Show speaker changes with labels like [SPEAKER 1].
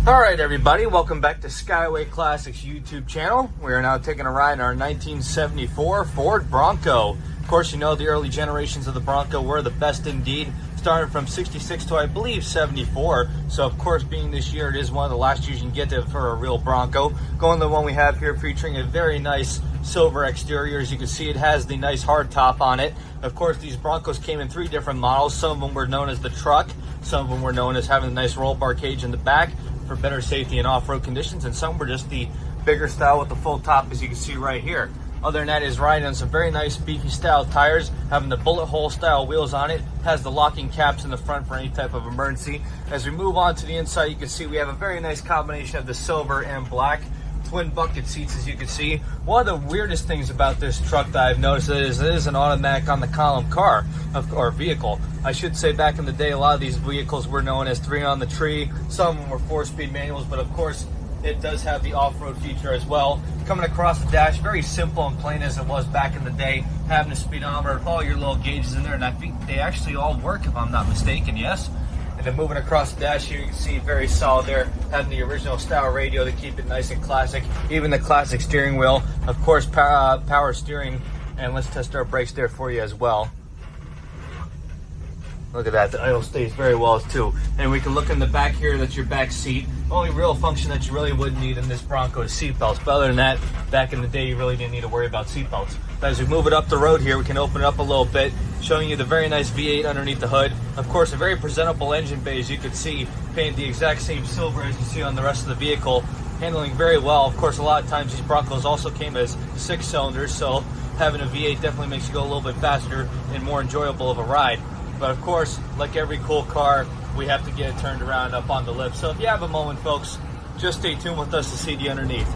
[SPEAKER 1] All right, everybody, welcome back to Skyway Classics YouTube channel. We are now taking a ride in our 1974 Ford Bronco. Of course, you know the early generations of the Bronco were the best indeed, starting from 66 to I believe 74. So of course, being this year, it is one of the last years you can get to for a real Bronco. Going to the one we have here featuring a very nice silver exterior. As you can see, it has the nice hard top on it. Of course, these Broncos came in 3 different models. Some of them were known as the truck, some of them were known as having a nice roll bar cage in the back for better safety in off-road conditions, and some were just the bigger style with the full top, as you can see right here. Other than that, is riding on some very nice beefy style tires, having the bullet hole style wheels on it, has the locking caps in the front for any type of emergency. As we move on to the inside, you can see we have a very nice combination of the silver and black. Twin bucket seats, as you can see. One of the weirdest things about this truck that I've noticed is it is an automatic on the column car, or vehicle. I should say back in the day, a lot of these vehicles were known as 3 on the tree. Some of them were 4-speed manuals, but of course, it does have the off-road feature as well. Coming across the dash, very simple and plain as it was back in the day. Having a speedometer, all your little gauges in there, and I think they actually all work if I'm not mistaken, yes? And then moving across the dash here, you can see very solid there, having the original style radio to keep it nice and classic. Even the classic steering wheel, of course, power steering. And let's test our brakes there for you as well. Look at that, the idle stays very well too. And we can look in the back here, that's your back seat. Only real function that you really wouldn't need in this Bronco is seatbelts. But other than that, back in the day, you really didn't need to worry about seatbelts. But as we move it up the road here, we can open it up a little bit, showing you the very nice V8 underneath the hood. Of course, a very presentable engine bay, as you can see, painted the exact same silver as you see on the rest of the vehicle. Handling very well. Of course, a lot of times these Broncos also came as 6 cylinders, so having a V8 definitely makes you go a little bit faster and more enjoyable of a ride. But of course, like every cool car, we have to get it turned around up on the lip. So if you have a moment, folks, just stay tuned with us to see the underneath.